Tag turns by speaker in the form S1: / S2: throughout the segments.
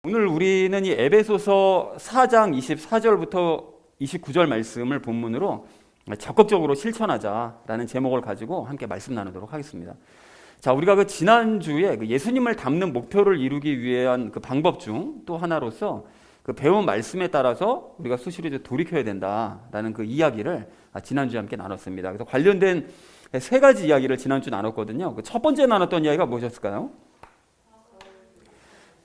S1: 오늘 우리는 이 에베소서 4장 24절부터 29절 말씀을 본문으로 적극적으로 실천하자라는 제목을 가지고 함께 말씀 나누도록 하겠습니다. 자, 우리가 그 지난주에 그 예수님을 닮는 목표를 이루기 위한 그 방법 중 또 하나로서 그 배운 말씀에 따라서 우리가 수시로 이제 돌이켜야 된다라는 그 이야기를 지난주에 함께 나눴습니다. 그래서 관련된 세 가지 이야기를 지난주 나눴거든요. 그 첫 번째 나눴던 이야기가 무엇이었을까요?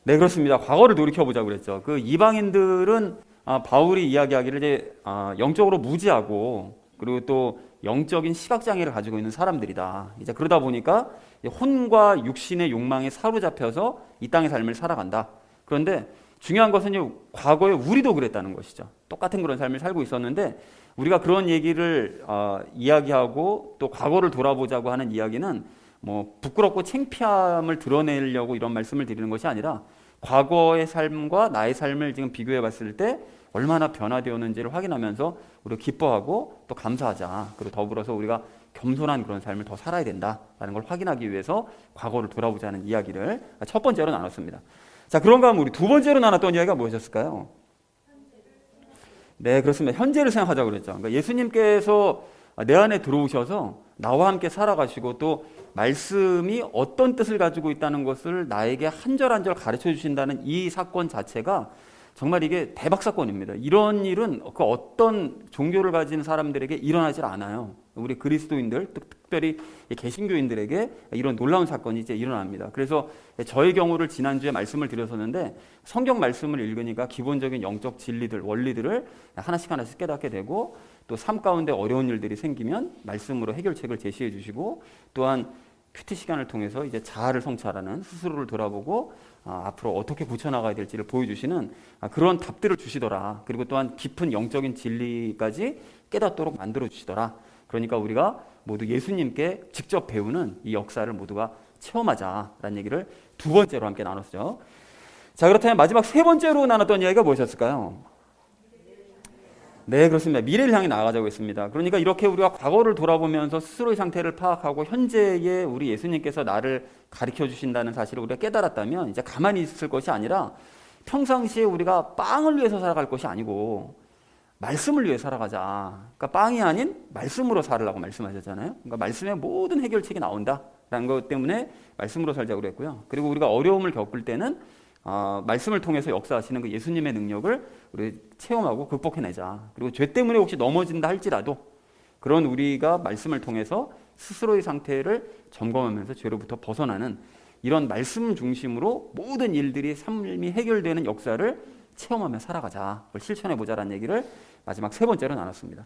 S1: 네, 그렇습니다. 과거를 돌이켜보자고 그랬죠. 그 이방인들은 바울이 이야기하기를 이제 영적으로 무지하고 그리고 또 영적인 시각장애를 가지고 있는 사람들이다. 이제 그러다 보니까 혼과 육신의 욕망에 사로잡혀서 이 땅의 삶을 살아간다. 그런데 중요한 것은 과거에 우리도 그랬다는 것이죠. 똑같은 그런 삶을 살고 있었는데 우리가 그런 얘기를 이야기하고 또 과거를 돌아보자고 하는 이야기는 뭐 부끄럽고 창피함을 드러내려고 이런 말씀을 드리는 것이 아니라 과거의 삶과 나의 삶을 지금 비교해 봤을 때 얼마나 변화되었는지를 확인하면서 우리가 기뻐하고 또 감사하자. 그리고 더불어서 우리가 겸손한 그런 삶을 더 살아야 된다라는 걸 확인하기 위해서 과거를 돌아보자는 이야기를 첫 번째로 나눴습니다. 자, 그런가 하면 우리 두 번째로 나눴던 이야기가 무엇이었을까요? 네, 그렇습니다. 현재를 생각하자고 그랬죠. 그러니까 예수님께서 내 안에 들어오셔서 나와 함께 살아가시고 또 말씀이 어떤 뜻을 가지고 있다는 것을 나에게 한 절 한 절 가르쳐 주신다는 이 사건 자체가 정말 이게 대박 사건입니다. 이런 일은 그 어떤 종교를 가진 사람들에게 일어나질 않아요. 우리 그리스도인들, 특별히 개신교인들에게 이런 놀라운 사건이 이제 일어납니다. 그래서 저의 경우를 지난주에 말씀을 드렸었는데 성경 말씀을 읽으니까 기본적인 영적 진리들, 원리들을 하나씩 하나씩 깨닫게 되고 또 삶 가운데 어려운 일들이 생기면 말씀으로 해결책을 제시해 주시고 또한 큐티 시간을 통해서 이제 자아를 성찰하는 스스로를 돌아보고 앞으로 어떻게 고쳐나가야 될지를 보여주시는 그런 답들을 주시더라. 그리고 또한 깊은 영적인 진리까지 깨닫도록 만들어 주시더라. 그러니까 우리가 모두 예수님께 직접 배우는 이 역사를 모두가 체험하자라는 얘기를 두 번째로 함께 나눴죠. 자, 그렇다면 마지막 세 번째로 나눴던 이야기가 무엇이었을까요? 네, 그렇습니다. 미래를 향해 나아가자고 했습니다. 그러니까 이렇게 우리가 과거를 돌아보면서 스스로의 상태를 파악하고 현재의 우리 예수님께서 나를 가르쳐 주신다는 사실을 우리가 깨달았다면 이제 가만히 있을 것이 아니라 평상시에 우리가 빵을 위해서 살아갈 것이 아니고 말씀을 위해 살아가자. 그러니까 빵이 아닌 말씀으로 살으라고 말씀하셨잖아요. 그러니까 말씀에 모든 해결책이 나온다라는 것 때문에 말씀으로 살자고 그랬고요. 그리고 우리가 어려움을 겪을 때는 말씀을 통해서 역사하시는 그 예수님의 능력을 우리 체험하고 극복해내자. 그리고 죄 때문에 혹시 넘어진다 할지라도 그런 우리가 말씀을 통해서 스스로의 상태를 점검하면서 죄로부터 벗어나는 이런 말씀 중심으로 모든 일들이 삶이 해결되는 역사를 체험하며 살아가자. 그걸 실천해보자라는 얘기를 마지막 세 번째로 나눴습니다.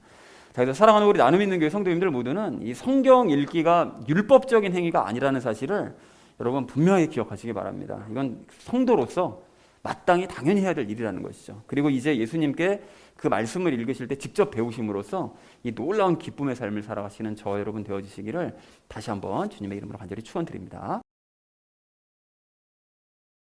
S1: 자, 그래서 사랑하는 우리 나눔 있는 교회 성도님들 모두는 이 성경 읽기가 율법적인 행위가 아니라는 사실을 여러분 분명히 기억하시기 바랍니다. 이건 성도로서 마땅히 당연히 해야 될 일이라는 것이죠. 그리고 이제 예수님께 그 말씀을 읽으실 때 직접 배우심으로써 이 놀라운 기쁨의 삶을 살아가시는 저 여러분 되어주시기를 다시 한번 주님의 이름으로 간절히 축원드립니다.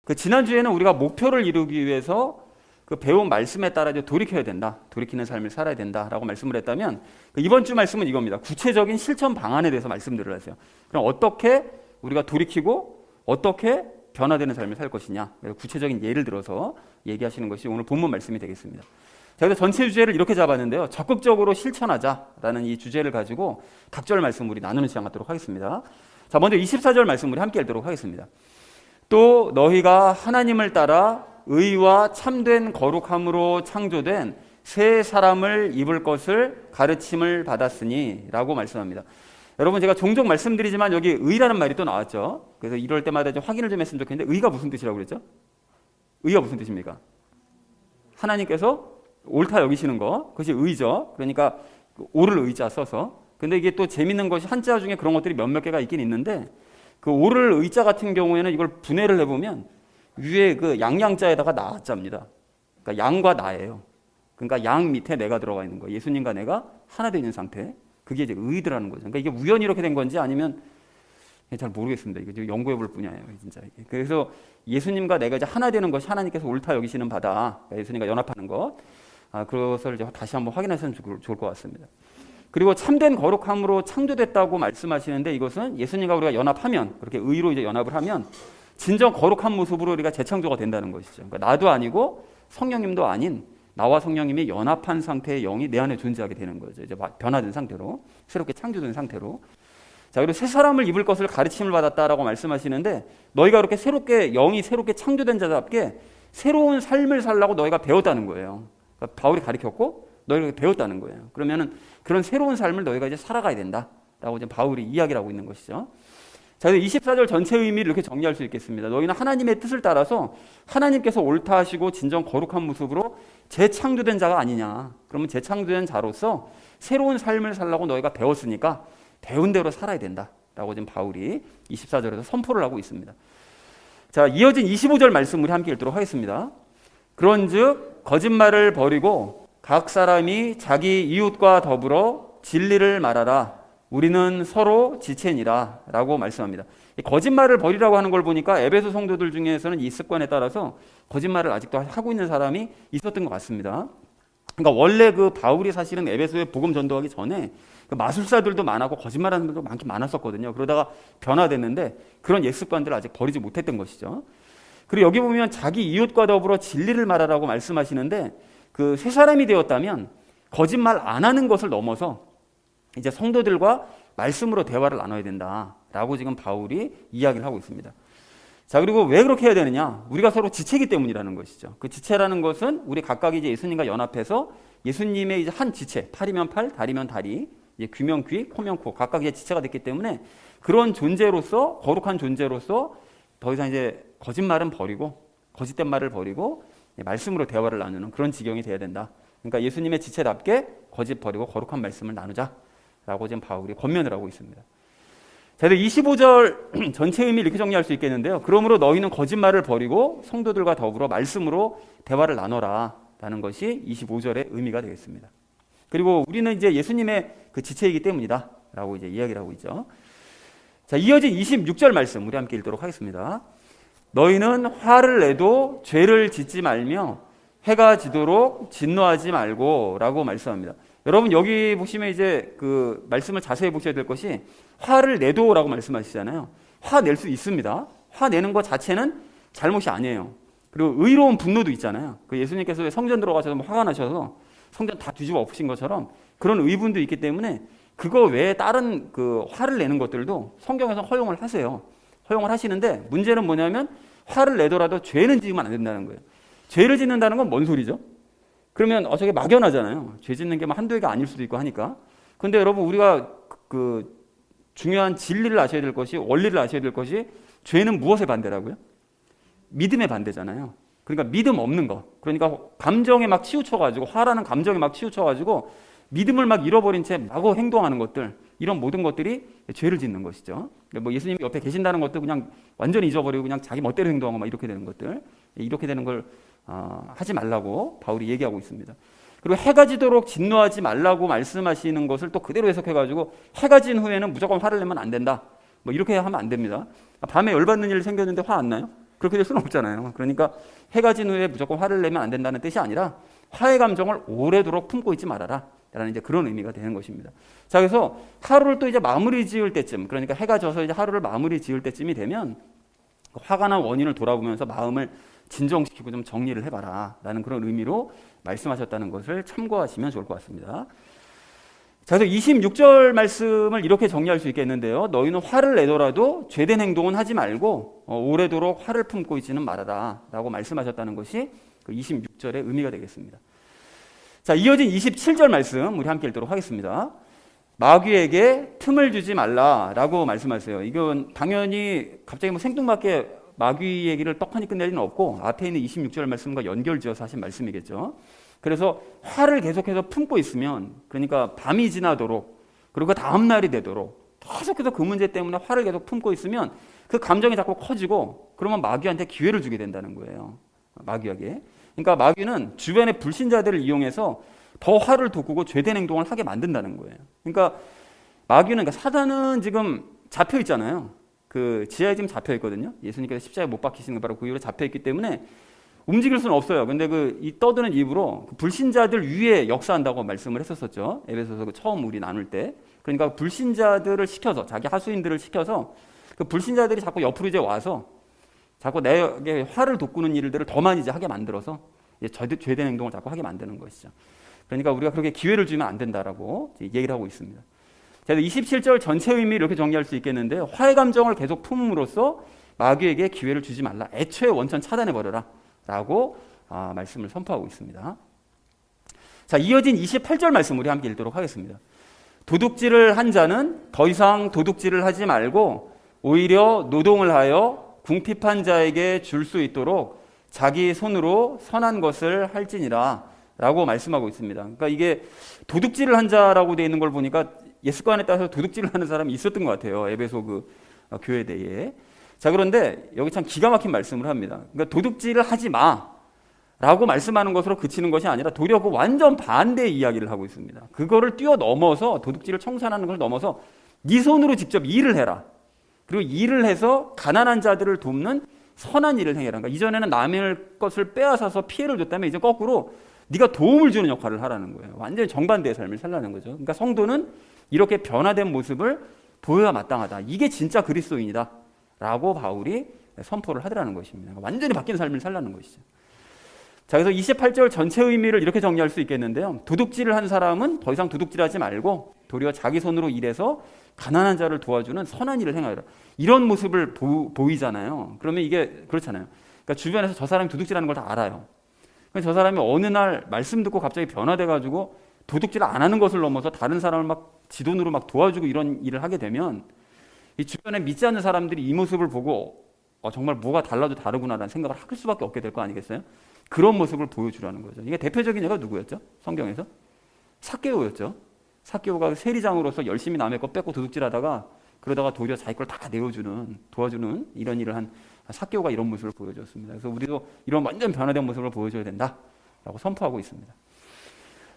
S1: 그 지난주에는 우리가 목표를 이루기 위해서 그 배운 말씀에 따라 이제 돌이켜야 된다. 돌이키는 삶을 살아야 된다라고 말씀을 했다면 이번 주 말씀은 이겁니다. 구체적인 실천 방안에 대해서 말씀들을 하세요. 그럼 어떻게 우리가 돌이키고 어떻게 변화되는 삶을 살 것이냐. 구체적인 예를 들어서 얘기하시는 것이 오늘 본문 말씀이 되겠습니다. 자, 그래서 전체 주제를 이렇게 잡았는데요. 적극적으로 실천하자라는 이 주제를 가지고 각절 말씀 우리 나누는 시간 갖도록 하겠습니다. 자, 먼저 24절 말씀 우리 함께 읽도록 하겠습니다. 또 너희가 하나님을 따라 의와 참된 거룩함으로 창조된 새 사람을 입을 것을 가르침을 받았으니 라고 말씀합니다. 여러분, 제가 종종 말씀드리지만 여기 의라는 말이 또 나왔죠. 그래서 이럴 때마다 좀 확인을 좀 했으면 좋겠는데 의가 무슨 뜻이라고 그랬죠? 의가 무슨 뜻입니까? 하나님께서 옳다 여기시는 거, 그것이 의죠. 그러니까 옳을 의자 써서. 근데 이게 또 재밌는 것이 한자 중에 그런 것들이 몇몇 개가 있긴 있는데 그 옳을 의자 같은 경우에는 이걸 분해를 해보면 위에 그 양양자에다가 나자입니다. 그러니까 양과 나예요. 그러니까 양 밑에 내가 들어가 있는 거예요. 예수님과 내가 하나 되어 있는 상태. 그게 이제 의드라는 거죠. 그러니까 이게 우연히 이렇게 된 건지 아니면 잘 모르겠습니다. 이게 연구해 볼 분야예요, 진짜. 그래서 예수님과 내가 이제 하나 되는 것이 하나님께서 옳다 여기시는 바다. 그러니까 예수님과 연합하는 것. 그것을 이제 다시 한번 확인하시면 좋을 것 같습니다. 그리고 참된 거룩함으로 창조됐다고 말씀하시는데 이것은 예수님과 우리가 연합하면 그렇게 의로 이제 연합을 하면 진정 거룩한 모습으로 우리가 재창조가 된다는 것이죠. 그러니까 나도 아니고 성령님도 아닌 나와 성령님이 연합한 상태의 영이 내 안에 존재하게 되는 거죠. 이제 변화된 상태로, 새롭게 창조된 상태로. 자, 그리고 새 사람을 입을 것을 가르침을 받았다라고 말씀하시는데, 너희가 그렇게 영이 새롭게 창조된 자답게 새로운 삶을 살라고 너희가 배웠다는 거예요. 그러니까 바울이 가르쳤고 너희가 배웠다는 거예요. 그러면은 그런 새로운 삶을 너희가 이제 살아가야 된다라고 이제 바울이 이야기를 하고 있는 것이죠. 자, 24절 전체 의미를 이렇게 정리할 수 있겠습니다. 너희는 하나님의 뜻을 따라서 하나님께서 옳다 하시고 진정 거룩한 모습으로 재창조된 자가 아니냐. 그러면 재창조된 자로서 새로운 삶을 살라고 너희가 배웠으니까 배운 대로 살아야 된다라고 지금 바울이 24절에서 선포를 하고 있습니다. 자, 이어진 25절 말씀 우리 함께 읽도록 하겠습니다. 그런즉 거짓말을 버리고 각 사람이 자기 이웃과 더불어 진리를 말하라. 우리는 서로 지체니라 라고 말씀합니다. 거짓말을 버리라고 하는 걸 보니까 에베소 성도들 중에서는 이 습관에 따라서 거짓말을 아직도 하고 있는 사람이 있었던 것 같습니다. 그러니까 원래 그 바울이 사실은 에베소에 복음 전도하기 전에 그 마술사들도 많았고 거짓말하는 분도 많았었거든요. 그러다가 변화됐는데 그런 옛 습관들을 아직 버리지 못했던 것이죠. 그리고 여기 보면 자기 이웃과 더불어 진리를 말하라고 말씀하시는데, 그 새 사람이 되었다면 거짓말 안 하는 것을 넘어서 이제 성도들과 말씀으로 대화를 나눠야 된다라고 지금 바울이 이야기를 하고 있습니다. 자, 그리고 왜 그렇게 해야 되느냐? 우리가 서로 지체이기 때문이라는 것이죠. 그 지체라는 것은 우리 각각이 이제 예수님과 연합해서 예수님의 이제 한 지체, 팔이면 팔, 다리면 다리, 이제 귀면 귀, 코면 코, 각각 이제 지체가 됐기 때문에 그런 존재로서, 거룩한 존재로서 더 이상 이제 거짓말은 버리고, 거짓된 말을 버리고 말씀으로 대화를 나누는 그런 지경이 돼야 된다. 그러니까 예수님의 지체답게 거짓 버리고 거룩한 말씀을 나누자라고 지금 바울이 권면을 하고 있습니다. 자, 25절 전체 의미를 이렇게 정리할 수 있겠는데요. 그러므로 너희는 거짓말을 버리고 성도들과 더불어 말씀으로 대화를 나눠라 라는 것이 25절의 의미가 되겠습니다. 그리고 우리는 이제 예수님의 그 지체이기 때문이다 라고 이제 이야기를 하고 있죠. 자, 이어진 26절 말씀 우리 함께 읽도록 하겠습니다. 너희는 화를 내도 죄를 짓지 말며 해가 지도록 진노하지 말고 라고 말씀합니다. 여러분, 여기 보시면 이제 그 말씀을 자세히 보셔야 될 것이 화를 내도 라고 말씀하시잖아요. 화 낼 수 있습니다. 화 내는 것 자체는 잘못이 아니에요. 그리고 의로운 분노도 있잖아요. 그 예수님께서 성전 들어가셔서 화가 나셔서 성전 다 뒤집어 엎으신 것처럼 그런 의분도 있기 때문에 그거 외에 다른 그 화를 내는 것들도 성경에서 허용을 하세요. 허용을 하시는데 문제는 뭐냐면 화를 내더라도 죄는 지으면 안 된다는 거예요. 죄를 짓는다는 건 뭔 소리죠? 그러면 저게 막연하잖아요. 죄 짓는 게 한두 개가 아닐 수도 있고 하니까. 그런데 여러분, 우리가 그 중요한 진리를 아셔야 될 것이, 원리를 아셔야 될 것이, 죄는 무엇의 반대라고요? 믿음의 반대잖아요. 그러니까 믿음 없는 거. 그러니까 감정에 막 치우쳐가지고, 화라는 감정에 막 치우쳐가지고 믿음을 막 잃어버린 채 마구 행동하는 것들, 이런 모든 것들이 죄를 짓는 것이죠. 뭐 예수님이 옆에 계신다는 것도 그냥 완전히 잊어버리고 그냥 자기 멋대로 행동하고 막 이렇게 되는 것들, 이렇게 되는 걸 하지 말라고 바울이 얘기하고 있습니다. 그리고 해가 지도록 진노하지 말라고 말씀하시는 것을 또 그대로 해석해가지고 해가 진 후에는 무조건 화를 내면 안 된다, 뭐 이렇게 하면 안 됩니다. 밤에 열받는 일 생겼는데 화 안 나요? 그렇게 될 수는 없잖아요. 그러니까 해가 진 후에 무조건 화를 내면 안 된다는 뜻이 아니라 화의 감정을 오래도록 품고 있지 말아라 라는 이제 그런 의미가 되는 것입니다. 자, 그래서 하루를 또 이제 마무리 지을 때쯤, 그러니까 해가 져서 이제 하루를 마무리 지을 때쯤이 되면 화가 난 원인을 돌아보면서 마음을 진정시키고 좀 정리를 해봐라 라는 그런 의미로 말씀하셨다는 것을 참고하시면 좋을 것 같습니다. 자, 그래서 26절 말씀을 이렇게 정리할 수 있겠는데요. 너희는 화를 내더라도 죄된 행동은 하지 말고 오래도록 화를 품고 있지는 말아라 라고 말씀하셨다는 것이 그 26절의 의미가 되겠습니다. 자, 이어진 27절 말씀 우리 함께 읽도록 하겠습니다. 마귀에게 틈을 주지 말라라고 말씀하세요. 이건 당연히 갑자기 뭐 생뚱맞게 마귀 얘기를 떡하니 끝낼 리는 없고 앞에 있는 26절 말씀과 연결지어서 하신 말씀이겠죠. 그래서 화를 계속해서 품고 있으면, 그러니까 밤이 지나도록, 그리고 그 다음 날이 되도록 계속해서 그 문제 때문에 화를 계속 품고 있으면 그 감정이 자꾸 커지고, 그러면 마귀한테 기회를 주게 된다는 거예요. 마귀에게. 그러니까 마귀는 주변의 불신자들을 이용해서 더 화를 돋구고 죄된 행동을 하게 만든다는 거예요. 그러니까 마귀는, 그러니까 사단은 지금 잡혀 있잖아요. 그 지하에 지금 잡혀 있거든요. 예수님께서 십자가에 못 박히시는 거 바로 그 이후로 잡혀 있기 때문에 움직일 수는 없어요. 근데 이 떠드는 입으로 그 불신자들 위에 역사한다고 말씀을 했었었죠. 에베소서 처음 우리 나눌 때. 그러니까 불신자들을 시켜서, 자기 하수인들을 시켜서 그 불신자들이 자꾸 옆으로 이제 와서 자꾸 내게 화를 돋구는 일들을 더 많이 이제 하게 만들어서 죄된 행동을 자꾸 하게 만드는 것이죠. 그러니까 우리가 그렇게 기회를 주면 안 된다라고 얘기를 하고 있습니다. 자, 27절 전체 의미를 이렇게 정리할 수 있겠는데요. 화의 감정을 계속 품음으로써 마귀에게 기회를 주지 말라. 애초에 원천 차단해버려라 라고 말씀을 선포하고 있습니다. 자, 이어진 28절 말씀 우리 함께 읽도록 하겠습니다. 도둑질을 한 자는 더 이상 도둑질을 하지 말고 오히려 노동을 하여 궁핍한 자에게 줄 수 있도록 자기 손으로 선한 것을 할지니라 라고 말씀하고 있습니다. 그러니까 이게 도둑질을 한 자라고 되어 있는 걸 보니까 예습관에 따라서 도둑질을 하는 사람이 있었던 것 같아요. 에베소 교회 내에. 자, 그런데 여기 참 기가 막힌 말씀을 합니다. 그러니까 도둑질을 하지 마 라고 말씀하는 것으로 그치는 것이 아니라 도리어 그 완전 반대의 이야기를 하고 있습니다. 그거를 뛰어넘어서 도둑질을 청산하는 걸 넘어서 네 손으로 직접 일을 해라. 그리고 일을 해서 가난한 자들을 돕는 선한 일을 행해라. 그러니까 이전에는 남의 것을 빼앗아서 피해를 줬다면 이제 거꾸로 네가 도움을 주는 역할을 하라는 거예요. 완전히 정반대의 삶을 살라는 거죠. 그러니까 성도는 이렇게 변화된 모습을 보여야 마땅하다. 이게 진짜 그리스도인이다 라고 바울이 선포를 하더라는 것입니다. 완전히 바뀐 삶을 살라는 것이죠. 자, 그래서 28절 전체 의미를 이렇게 정리할 수 있겠는데요. 도둑질을 한 사람은 더 이상 도둑질하지 말고 도리어 자기 손으로 일해서 가난한 자를 도와주는 선한 일을 행하여라. 이런 모습을 보이잖아요. 그러면 이게 그렇잖아요. 그러니까 주변에서 저 사람이 도둑질하는 걸 다 알아요. 저 사람이 어느 날 말씀 듣고 갑자기 변화돼가지고 도둑질 안 하는 것을 넘어서 다른 사람을 막 지 돈으로 막 도와주고 이런 일을 하게 되면 이 주변에 믿지 않는 사람들이 이 모습을 보고 정말 뭐가 달라도 다르구나라는 생각을 할 수밖에 없게 될 거 아니겠어요? 그런 모습을 보여주라는 거죠. 이게 대표적인 예가 누구였죠? 성경에서? 삭개오였죠. 삭개오가 세리장으로서 열심히 남의 거 뺏고 도둑질하다가 그러다가 도리어 자기 걸 다 도와주는 이런 일을 한 삭개오가 이런 모습을 보여줬습니다. 그래서 우리도 이런 완전 변화된 모습을 보여줘야 된다라고 선포하고 있습니다.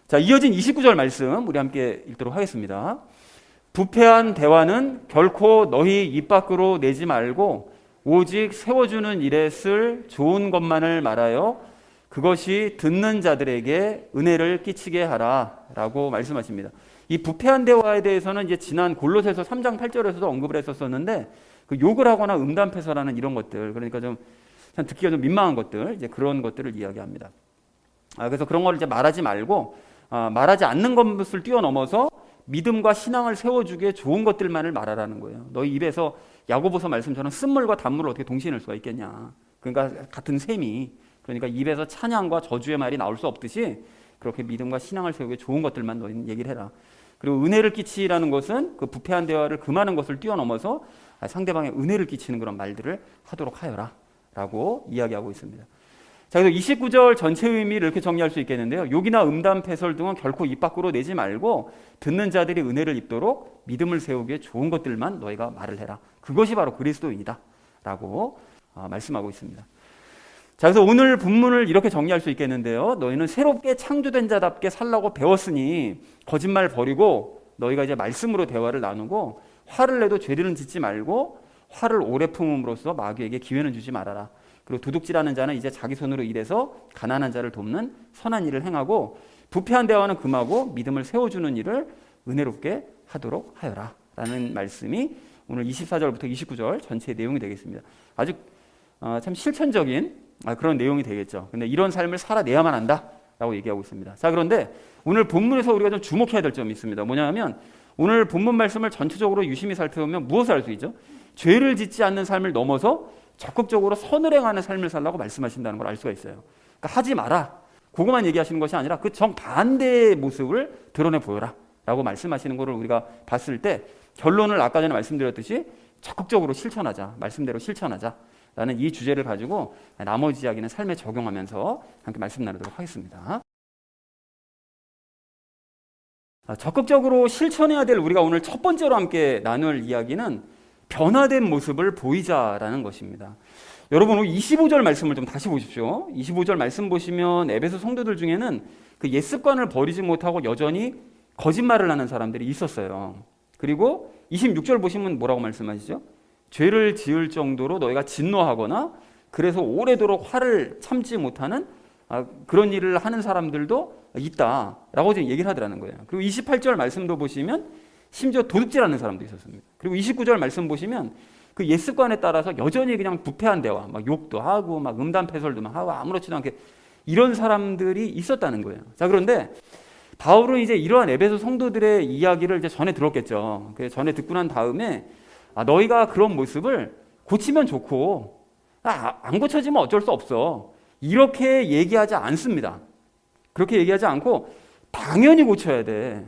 S1: 자, 이어진 29절 말씀 우리 함께 읽도록 하겠습니다. 부패한 대화는 결코 너희 입 밖으로 내지 말고 오직 세워주는 일에 쓸 좋은 것만을 말하여 그것이 듣는 자들에게 은혜를 끼치게 하라 라고 말씀하십니다. 이 부패한 대화에 대해서는 이제 지난 골로새서 3장 8절에서도 언급을 했었었는데 그 욕을 하거나 음담패설하는 이런 것들, 그러니까 좀 듣기가 좀 민망한 것들, 이제 그런 것들을 이야기합니다. 그래서 그런 걸 이제 말하지 말고 말하지 않는 것을 뛰어넘어서 믿음과 신앙을 세워주기에 좋은 것들만을 말하라는 거예요. 너희 입에서 야고보서 말씀처럼 쓴물과 단물을 어떻게 동시에 넣을 수가 있겠냐. 그러니까 같은 셈이, 그러니까 입에서 찬양과 저주의 말이 나올 수 없듯이 그렇게 믿음과 신앙을 세우기에 좋은 것들만 너희는 얘기를 해라. 그리고 은혜를 끼치라는 것은 그 부패한 대화를 금하는 것을 뛰어넘어서 상대방에 은혜를 끼치는 그런 말들을 하도록 하여라 라고 이야기하고 있습니다. 자, 그래서 29절 전체 의미를 이렇게 정리할 수 있겠는데요. 욕이나 음담, 패설 등은 결코 입 밖으로 내지 말고 듣는 자들이 은혜를 입도록 믿음을 세우기에 좋은 것들만 너희가 말을 해라. 그것이 바로 그리스도인이다 라고 말씀하고 있습니다. 자, 그래서 오늘 본문을 이렇게 정리할 수 있겠는데요. 너희는 새롭게 창조된 자답게 살라고 배웠으니 거짓말 버리고 너희가 이제 말씀으로 대화를 나누고 화를 내도 죄를 짓지 말고 화를 오래 품음으로써 마귀에게 기회는 주지 말아라. 그리고 도둑질하는 자는 이제 자기 손으로 일해서 가난한 자를 돕는 선한 일을 행하고 부패한 대화는 금하고 믿음을 세워주는 일을 은혜롭게 하도록 하여라 라는 말씀이 오늘 24절부터 29절 전체의 내용이 되겠습니다. 아주 참 실천적인 그런 내용이 되겠죠. 근데 이런 삶을 살아내야만 한다라고 얘기하고 있습니다. 자, 그런데 오늘 본문에서 우리가 좀 주목해야 될 점이 있습니다. 뭐냐면 오늘 본문 말씀을 전체적으로 유심히 살펴보면 무엇을 알 수 있죠? 죄를 짓지 않는 삶을 넘어서 적극적으로 선을 행하는 삶을 살라고 말씀하신다는 걸 알 수가 있어요. 그러니까 하지 마라. 그것만 얘기하시는 것이 아니라 그 정반대의 모습을 드러내 보여라 라고 말씀하시는 것을 우리가 봤을 때 결론을 아까 전에 말씀드렸듯이 적극적으로 실천하자. 말씀대로 실천하자 라는 이 주제를 가지고 나머지 이야기는 삶에 적용하면서 함께 말씀 나누도록 하겠습니다. 적극적으로 실천해야 될 우리가 오늘 첫 번째로 함께 나눌 이야기는 변화된 모습을 보이자라는 것입니다. 여러분 25절 말씀을 좀 다시 보십시오. 25절 말씀 보시면 에베소 성도들 중에는 그 옛습관을 버리지 못하고 여전히 거짓말을 하는 사람들이 있었어요. 그리고 26절 보시면 뭐라고 말씀하시죠? 죄를 지을 정도로 너희가 진노하거나 그래서 오래도록 화를 참지 못하는 그런 일을 하는 사람들도 있다라고 지금 얘기를 하더라는 거예요. 그리고 28절 말씀도 보시면 심지어 도둑질하는 사람도 있었습니다. 그리고 29절 말씀 보시면 그 옛 습관에 따라서 여전히 그냥 부패한 대화, 막 욕도 하고 막 음담패설도 막 하고 아무렇지도 않게 이런 사람들이 있었다는 거예요. 자, 그런데 바울은 이제 이러한 에베소 성도들의 이야기를 이제 전에 들었겠죠. 그 전에 듣고 난 다음에 너희가 그런 모습을 고치면 좋고 안 고쳐지면 어쩔 수 없어. 이렇게 얘기하지 않습니다. 그렇게 얘기하지 않고 당연히 고쳐야 돼.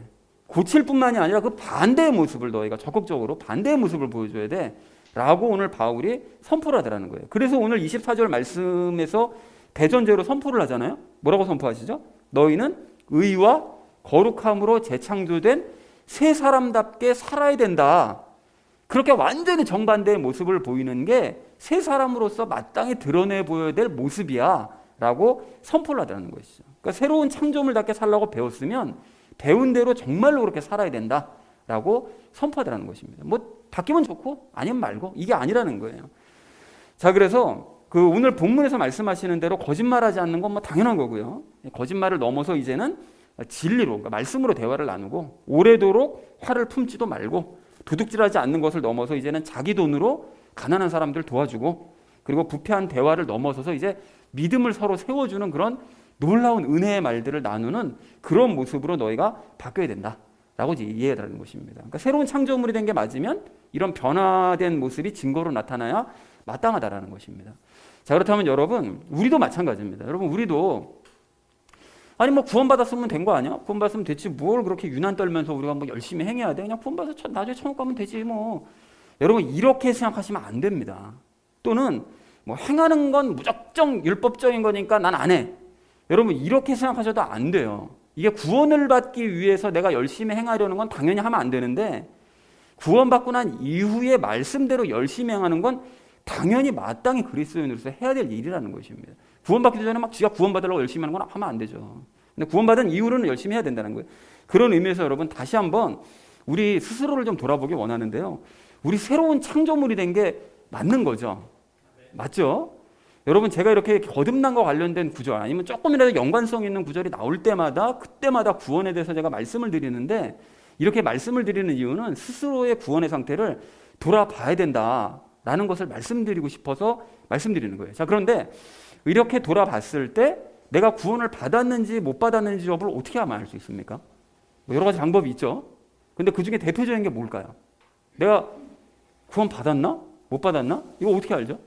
S1: 고칠 뿐만이 아니라 그 반대의 모습을 너희가 적극적으로 반대의 모습을 보여줘야 돼. 라고 오늘 바울이 선포를 하더라는 거예요. 그래서 오늘 24절 말씀에서 대전제로 선포를 하잖아요. 뭐라고 선포하시죠? 너희는 의와 거룩함으로 재창조된 새 사람답게 살아야 된다. 그렇게 완전히 정반대의 모습을 보이는 게 새 사람으로서 마땅히 드러내 보여야 될 모습이야 라고 선포를 하더라는 것이죠. 그러니까 새로운 창조물답게 살라고 배웠으면 배운 대로 정말로 그렇게 살아야 된다 라고 선포하더라는 것입니다. 뭐 바뀌면 좋고 아니면 말고 이게 아니라는 거예요. 자, 그래서 그 오늘 본문에서 말씀하시는 대로 거짓말하지 않는 건 뭐 당연한 거고요. 거짓말을 넘어서 이제는 진리로, 그러니까 말씀으로 대화를 나누고 오래도록 화를 품지도 말고 도둑질하지 않는 것을 넘어서 이제는 자기 돈으로 가난한 사람들 도와주고 그리고 부패한 대화를 넘어서서 이제 믿음을 서로 세워주는 그런 놀라운 은혜의 말들을 나누는 그런 모습으로 너희가 바뀌어야 된다라고 이해하는 것입니다. 그러니까 새로운 창조물이 된 게 맞으면 이런 변화된 모습이 증거로 나타나야 마땅하다라는 것입니다. 자, 그렇다면 여러분, 우리도 마찬가지입니다. 여러분, 우리도 아니 뭐 구원받았으면 된 거 아니야? 구원받았으면 됐지 뭘 그렇게 유난 떨면서 우리가 뭐 열심히 행해야 돼? 그냥 구원받아서 나중에 천국 가면 되지 뭐. 여러분, 이렇게 생각하시면 안 됩니다. 또는 뭐 행하는 건 무작정 율법적인 거니까 난 안 해. 여러분, 이렇게 생각하셔도 안 돼요. 이게 구원을 받기 위해서 내가 열심히 행하려는 건 당연히 하면 안 되는데 구원받고 난 이후에 말씀대로 열심히 행하는 건 당연히 마땅히 그리스도인으로서 해야 될 일이라는 것입니다. 구원받기 전에 막 지가 구원받으려고 열심히 하는 건 하면 안 되죠. 근데 구원받은 이후로는 열심히 해야 된다는 거예요. 그런 의미에서 여러분 다시 한번 우리 스스로를 좀 돌아보기 원하는데요. 우리 새로운 창조물이 된 게 맞는 거죠. 맞죠? 여러분, 제가 이렇게 거듭난과 관련된 구절 아니면 조금이라도 연관성 있는 구절이 나올 때마다 그때마다 구원에 대해서 제가 말씀을 드리는데 이렇게 말씀을 드리는 이유는 스스로의 구원의 상태를 돌아봐야 된다라는 것을 말씀드리고 싶어서 말씀드리는 거예요. 자, 그런데 이렇게 돌아봤을 때 내가 구원을 받았는지 못 받았는지 여부를 어떻게 하면 알 수 있습니까? 뭐 여러 가지 방법이 있죠. 근데 그 중에 대표적인 게 뭘까요? 내가 구원 받았나? 못 받았나? 이거 어떻게 알죠?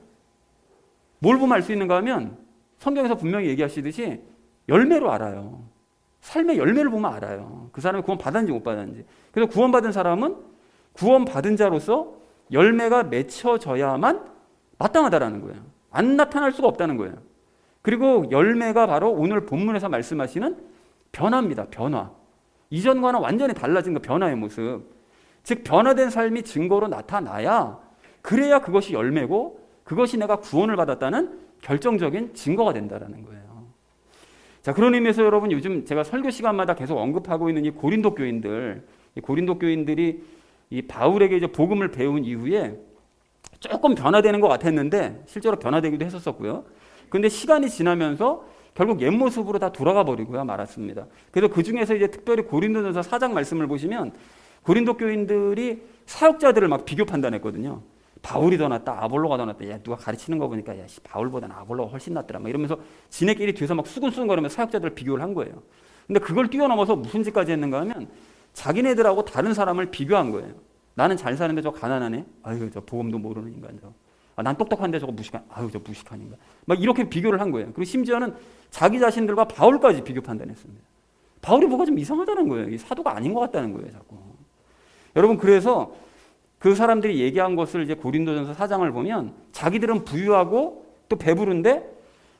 S1: 뭘 보면 알 수 있는가 하면 성경에서 분명히 얘기하시듯이 열매로 알아요. 삶의 열매를 보면 알아요. 그 사람이 구원 받았는지 못 받았는지. 그래서 구원받은 사람은 구원받은 자로서 열매가 맺혀져야만 마땅하다라는 거예요. 안 나타날 수가 없다는 거예요. 그리고 열매가 바로 오늘 본문에서 말씀하시는 변화입니다. 변화. 이전과는 완전히 달라진 그 변화의 모습. 즉 변화된 삶이 증거로 나타나야 그래야 그것이 열매고 그것이 내가 구원을 받았다는 결정적인 증거가 된다는 거예요. 자, 그런 의미에서 여러분 요즘 제가 설교 시간마다 계속 언급하고 있는 이 고린도 교인들, 이 고린도 교인들이 이 바울에게 이제 복음을 배운 이후에 조금 변화되는 것 같았는데 실제로 변화되기도 했었고요. 그런데 시간이 지나면서 결국 옛 모습으로 다 돌아가 버리고요 말았습니다. 그래서 그 중에서 이제 특별히 고린도전서 4장 말씀을 보시면 고린도 교인들이 사역자들을 막 비교 판단했거든요. 바울이 더 낫다, 아볼로가 더 낫다. 야, 누가 가르치는 거 보니까 야, 바울보다는 아볼로가 훨씬 낫더라. 막 이러면서 지네끼리 뒤에서 막 수근수근거리면서 사역자들을 비교를 한 거예요. 근데 그걸 뛰어넘어서 무슨 짓까지 했는가 하면 자기네들하고 다른 사람을 비교한 거예요. 나는 잘 사는데 저 가난하네. 아유, 저 복음도 모르는 인간 저. 난 똑똑한데 저거 무식한. 아유, 저 무식한 인간. 막 이렇게 비교를 한 거예요. 그리고 심지어는 자기 자신들과 바울까지 비교 판단했습니다. 바울이 뭐가 좀 이상하다는 거예요. 이 사도가 아닌 것 같다는 거예요, 자꾸. 여러분, 그래서 그 사람들이 얘기한 것을 이제 고린도전서 4장을 보면 자기들은 부유하고 또 배부른데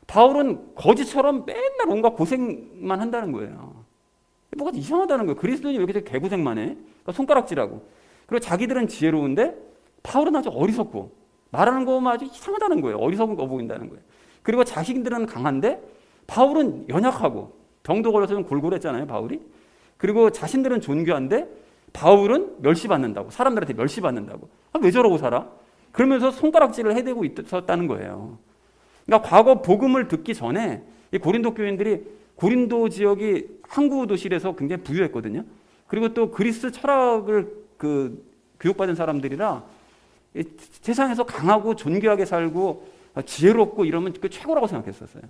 S1: 바울은 거지처럼 맨날 온갖 고생만 한다는 거예요. 뭐가 이상하다는 거예요. 그리스도인이 왜 이렇게 개고생만 해? 그러니까 손가락질하고. 그리고 자기들은 지혜로운데 바울은 아주 어리석고 말하는 거만 아주 이상하다는 거예요. 어리석은 거 보인다는 거예요. 그리고 자신들은 강한데 바울은 연약하고 병도 걸려서 좀 골골했잖아요, 바울이. 그리고 자신들은 존귀한데 바울은 멸시받는다고. 사람들한테 멸시받는다고. 왜 저러고 살아? 그러면서 손가락질을 해대고 있었다는 거예요. 그러니까 과거 복음을 듣기 전에 이 고린도 교인들이 고린도 지역이 항구 도시에서 굉장히 부유했거든요. 그리고 또 그리스 철학을 교육받은 사람들이라 세상에서 강하고 존귀하게 살고 지혜롭고 이러면 그 최고라고 생각했었어요.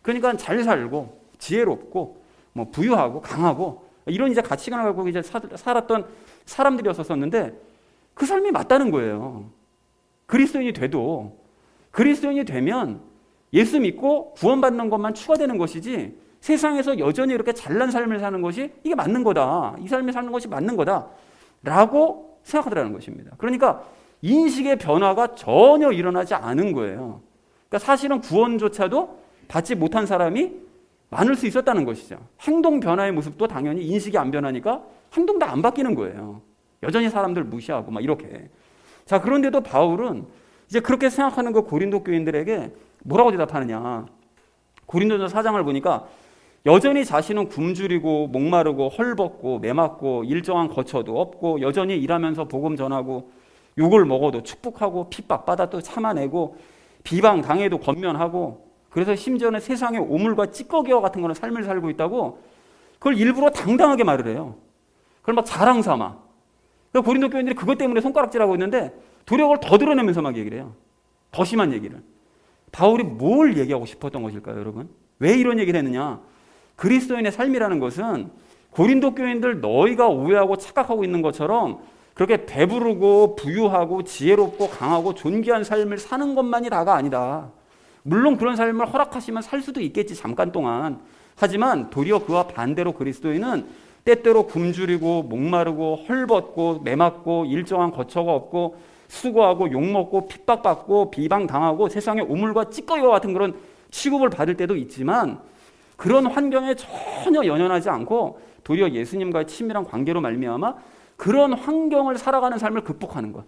S1: 그러니까 잘 살고 지혜롭고 뭐 부유하고 강하고 이런 이제 가치관을 갖고 이제 살았던 사람들이었었는데 그 삶이 맞다는 거예요. 그리스도인이 되면 예수 믿고 구원받는 것만 추가되는 것이지 세상에서 여전히 이렇게 잘난 삶을 사는 것이 이게 맞는 거다. 이 삶을 사는 것이 맞는 거다. 라고 생각하더라는 것입니다. 그러니까 인식의 변화가 전혀 일어나지 않은 거예요. 그러니까 사실은 구원조차도 받지 못한 사람이 많을 수 있었다는 것이죠. 행동 변화의 모습도 당연히 인식이 안 변하니까 행동도 안 바뀌는 거예요. 여전히 사람들 무시하고 막 이렇게. 자, 그런데도 바울은 이제 그렇게 생각하는 그 고린도 교인들에게 뭐라고 대답하느냐. 고린도전서 4장을 보니까 여전히 자신은 굶주리고 목마르고 헐벗고 매맞고 일정한 거처도 없고 여전히 일하면서 복음 전하고 욕을 먹어도 축복하고 핍박받아도 참아내고 비방 당해도 권면하고 그래서 심지어는 세상의 오물과 찌꺼기와 같은 거는 삶을 살고 있다고 그걸 일부러 당당하게 말을 해요. 그걸 막 자랑 삼아. 그러니까 고린도 교인들이 그것 때문에 손가락질하고 있는데 도리어 그걸 더 드러내면서 막 얘기를 해요. 더 심한 얘기를. 바울이 뭘 얘기하고 싶었던 것일까요, 여러분? 왜 이런 얘기를 했느냐? 그리스도인의 삶이라는 것은 고린도 교인들 너희가 오해하고 착각하고 있는 것처럼 그렇게 배부르고 부유하고 지혜롭고 강하고 존귀한 삶을 사는 것만이 다가 아니다. 물론 그런 삶을 허락하시면 살 수도 있겠지, 잠깐 동안. 하지만 도리어 그와 반대로 그리스도인은 때때로 굶주리고 목마르고 헐벗고 매맞고 일정한 거처가 없고 수고하고 욕먹고 핍박받고 비방당하고 세상의 우물과 찌꺼기와 같은 그런 취급을 받을 때도 있지만 그런 환경에 전혀 연연하지 않고 도리어 예수님과의 친밀한 관계로 말미암아 그런 환경을 살아가는 삶을 극복하는 것.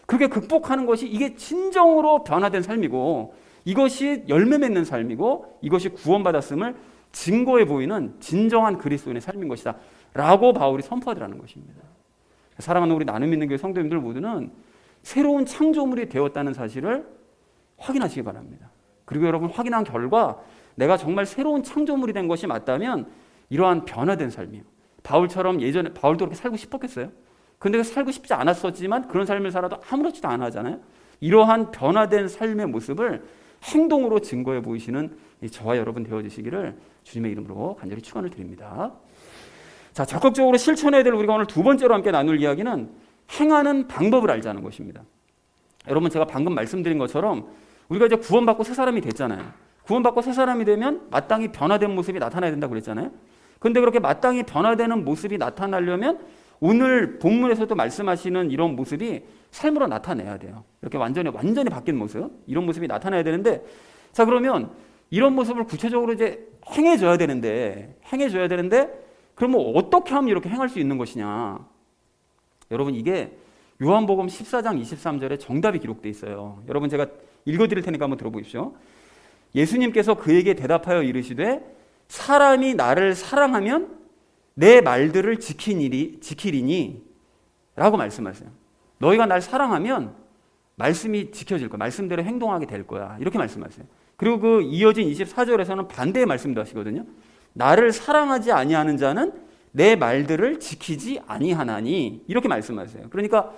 S1: 그렇게 극복하는 것이 이게 진정으로 변화된 삶이고 이것이 열매 맺는 삶이고 이것이 구원받았음을 증거해 보이는 진정한 그리스도인의 삶인 것이다 라고 바울이 선포하더라는 것입니다. 사랑하는 우리 나눔 있는 교회 성도님들 모두는 새로운 창조물이 되었다는 사실을 확인하시기 바랍니다. 그리고 여러분 확인한 결과 내가 정말 새로운 창조물이 된 것이 맞다면 이러한 변화된 삶이에요. 바울처럼 예전에 바울도 그렇게 살고 싶었겠어요? 근데 살고 싶지 않았었지만 그런 삶을 살아도 아무렇지도 않아 하잖아요. 이러한 변화된 삶의 모습을 행동으로 증거해 보이시는 저와 여러분 되어주시기를 주님의 이름으로 간절히 축원을 드립니다. 자, 적극적으로 실천해야 될 우리가 오늘 두 번째로 함께 나눌 이야기는 행하는 방법을 알자는 것입니다. 여러분 제가 방금 말씀드린 것처럼 우리가 이제 구원받고 새 사람이 됐잖아요. 구원받고 새 사람이 되면 마땅히 변화된 모습이 나타나야 된다고 그랬잖아요. 그런데 그렇게 마땅히 변화되는 모습이 나타나려면 오늘 본문에서도 말씀하시는 이런 모습이 삶으로 나타내야 돼요. 이렇게 완전히 바뀐 모습, 이런 모습이 나타나야 되는데, 자 그러면 이런 모습을 구체적으로 이제 행해줘야 되는데, 그러면 어떻게 하면 이렇게 행할 수 있는 것이냐? 여러분 이게 요한복음 14장 23절에 정답이 기록되어 있어요. 여러분 제가 읽어드릴 테니까 한번 들어보십시오. 예수님께서 그에게 대답하여 이르시되 사람이 나를 사랑하면 내 말들을 지키리니 라고 말씀하세요. 너희가 날 사랑하면 말씀이 지켜질 거야. 말씀대로 행동하게 될 거야. 이렇게 말씀하세요. 그리고 그 이어진 24절에서는 반대의 말씀도 하시거든요. 나를 사랑하지 아니하는 자는 내 말들을 지키지 아니하나니 이렇게 말씀하세요. 그러니까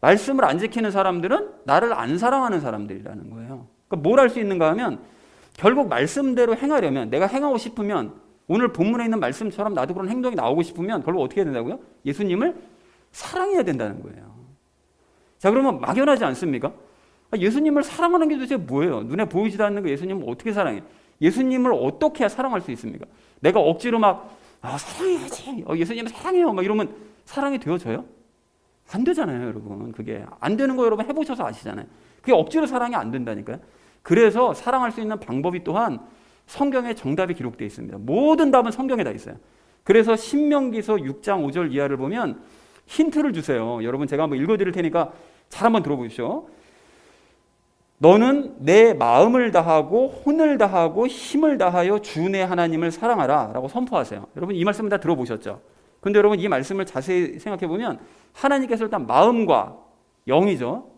S1: 말씀을 안 지키는 사람들은 나를 안 사랑하는 사람들이라는 거예요. 그러니까 뭘 할 수 있는가 하면 결국 말씀대로 행하려면 내가 행하고 싶으면 오늘 본문에 있는 말씀처럼 나도 그런 행동이 나오고 싶으면 결국 어떻게 해야 된다고요? 예수님을 사랑해야 된다는 거예요. 자 그러면 막연하지 않습니까? 예수님을 사랑하는 게 도대체 뭐예요? 눈에 보이지도 않는 그 예수님을 어떻게 사랑해? 예수님을 어떻게 해야 사랑할 수 있습니까? 내가 억지로 막 사랑해야지. 예수님을 사랑해요. 막 이러면 사랑이 되어져요? 안 되잖아요, 여러분. 그게 안 되는 거 여러분 해보셔서 아시잖아요. 그게 억지로 사랑이 안 된다니까요. 그래서 사랑할 수 있는 방법이 또한 성경에 정답이 기록되어 있습니다. 모든 답은 성경에 다 있어요. 그래서 신명기서 6장 5절 이하를 보면 힌트를 주세요. 여러분 제가 한번 읽어드릴 테니까 잘 한번 들어보십시오. 너는 내 마음을 다하고 혼을 다하고 힘을 다하여 주 내 하나님을 사랑하라 라고 선포하세요. 여러분 이 말씀을 다 들어보셨죠? 근데 여러분 이 말씀을 자세히 생각해 보면 하나님께서 일단 마음과 영이죠.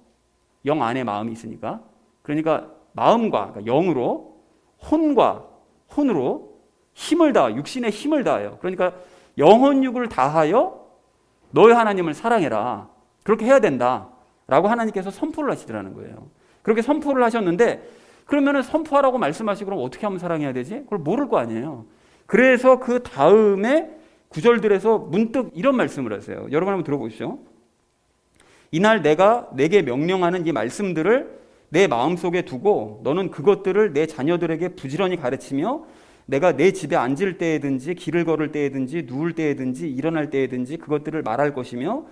S1: 영 안에 마음이 있으니까. 그러니까 마음과 그러니까 영으로 혼과 혼으로 힘을 다하 육신의 힘을 다하여 그러니까 영혼육을 다하여 너의 하나님을 사랑해라. 그렇게 해야 된다 라고 하나님께서 선포를 하시더라는 거예요. 그렇게 선포를 하셨는데 그러면은 선포하라고 말씀하시고 그럼 어떻게 하면 사랑해야 되지? 그걸 모를 거 아니에요. 그래서 그 다음에 구절들에서 문득 이런 말씀을 하세요. 여러분 한번 들어보시죠. 이날 내가 내게 명령하는 이 말씀들을 내 마음속에 두고 너는 그것들을 내 자녀들에게 부지런히 가르치며 내가 내 집에 앉을 때에든지 길을 걸을 때에든지 누울 때에든지 일어날 때에든지 그것들을 말할 것이며